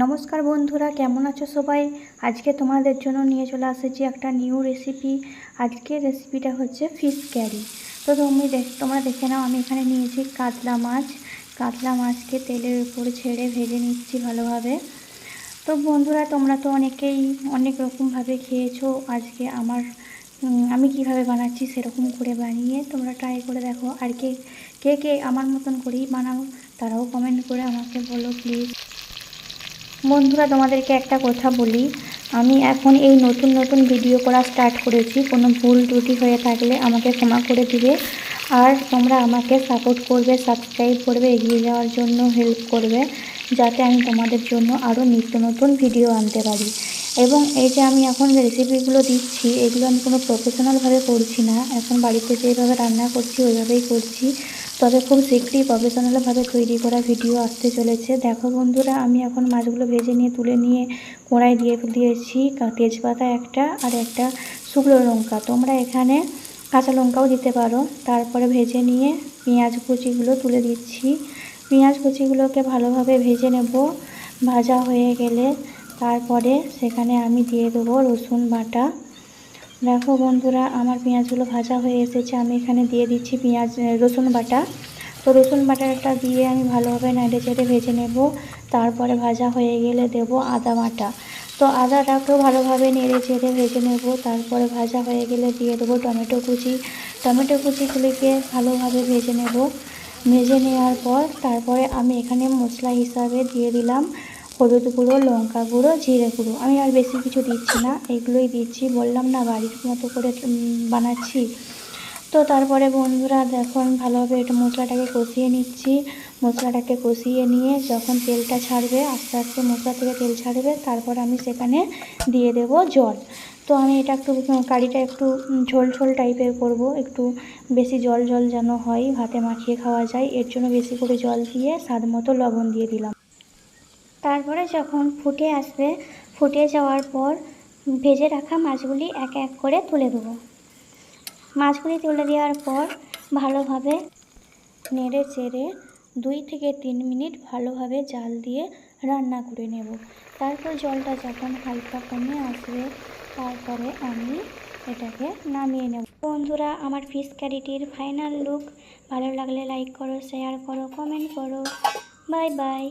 নমস্কার বন্ধুরা, কেমন আছো সবাই? আজকে তোমাদের জন্য নিয়ে চলে আসছি একটা নিউ রেসিপি। আজকের রেসিপিটা হচ্ছে ফিশ কারি। তো তোমরা দেখে নাও, আমি এখানে নিয়েছি কাতলা মাছ। কাতলা মাছকে তেলের উপরে ছেড়ে ভেজে নিচ্ছি ভালোভাবে। তো বন্ধুরা, তোমরা তো অনেকেই অনেক রকমভাবে খেয়েছো। আজকে আমি কিভাবে বানাচ্ছি সেরকম করে বানিয়ে তোমরা ট্রাই করে দেখো। আর কে কে আমার মতন করেই বানাও তারাও কমেন্ট করে আমাকে বলো প্লিজ। বন্ধুরা, তোমাদেরকে একটা কথা বলি, আমি এখন এই নতুন ভিডিও করা স্টার্ট করেছি। কোনো ভুল ত্রুটি হয়ে থাকলে আমাকে ক্ষমা করে দিবে। আর তোমরা আমাকে সাপোর্ট করবে, সাবস্ক্রাইব করবে, এগিয়ে যাওয়ার জন্য হেল্প করবে, যাতে আমি তোমাদের জন্য আরও নিত্য নতুন ভিডিও আনতে পারি। এবং এই যে আমি এখন রেসিপিগুলো দিচ্ছি, এগুলো আমি কোনো প্রফেশনালভাবে করছি না। এখন বাড়িতে যেভাবে রান্না করছি ওইভাবেই করছি। তবে খুব শীঘ্রই প্রফেশনালভাবে তৈরি করা ভিডিও আসতে চলেছে। দেখো বন্ধুরা, আমি এখন মাছগুলো ভেজে নিয়ে তুলে নিয়ে কড়াই দিয়ে দিয়েছি তেজপাতা একটা আর একটা শুকনো লঙ্কা। তোমরা এখানে কাঁচা লঙ্কাও দিতে পারো। তারপরে ভেজে নিয়ে পেঁয়াজ কুচিগুলো তুলে দিচ্ছি। পেঁয়াজ কুচিগুলোকে ভালোভাবে ভেজে নেব। ভাজা হয়ে গেলে তারপরে সেখানে আমি দিয়ে দেবো রসুন বাটা। দেখো বন্ধুরা, আমার পেঁয়াজগুলো ভাজা হয়ে এসেছে। আমি এখানে দিয়ে দিচ্ছি রসুন বাটা। তো রসুন বাটাটা দিয়ে আমি ভালোভাবে নেড়ে চেড়ে ভেজে নেব। তারপরে ভাজা হয়ে গেলে দেব আদা বাটা। তো আদাটাকেও ভালোভাবে নেড়ে চেড়ে ভেজে নেব। তারপরে ভাজা হয়ে গেলে দিয়ে দেবো টমেটো কুচি। টমেটো কুচিগুলিকে ভালোভাবে ভেজে নেব। ভেজে নেওয়ার পর তারপরে আমি এখানে মশলা হিসাবে দিয়ে দিলাম হলুদ গুঁড়ো, লঙ্কা গুঁড়ো, জিরে গুঁড়ো। আমি আর বেশি কিছু দিচ্ছি না, এইগুলোই দিচ্ছি। বললাম না বাড়ির মতো করে বানাচ্ছি। তো তারপরে বন্ধুরা দেখো, আমি ভালোভাবে একটু মশলাটাকে কষিয়ে নিচ্ছি। মশলাটাকে কষিয়ে নিয়ে যখন তেলটা ছাড়বে, আস্তে আস্তে মশলা থেকে তেল ছাড়বে, তারপর আমি সেখানে দিয়ে দেব জল। তো আমি এটা একটু কারিটা একটু ঝোল ঝোল টাইপের করব। একটু বেশি জল যেন হয়, ভাতে মাখিয়ে খাওয়া যায়, এর জন্য বেশি করে জল দিয়ে স্বাদ মতো লবণ দিয়ে দিলাম। তারপরে যখন ফুটে আসবে, ফুটে যাওয়ার পর ভেজে রাখা মাছগুলি এক এক করে তুলে দেবো। মাছগুলি তুলে দেওয়ার পর ভালোভাবে নেড়ে চেড়ে 2 থেকে 3 মিনিট ভালোভাবে জাল দিয়ে রান্না করে নেব। তারপর জলটা যখন হালকা কমে আসবে, তারপরে আমি এটাকে নামিয়ে নেব। বন্ধুরা, আমার ফিশ কারিটির ফাইনাল লুক ভালো লাগলে লাইক করো, শেয়ার করো, কমেন্ট করো। Bye bye.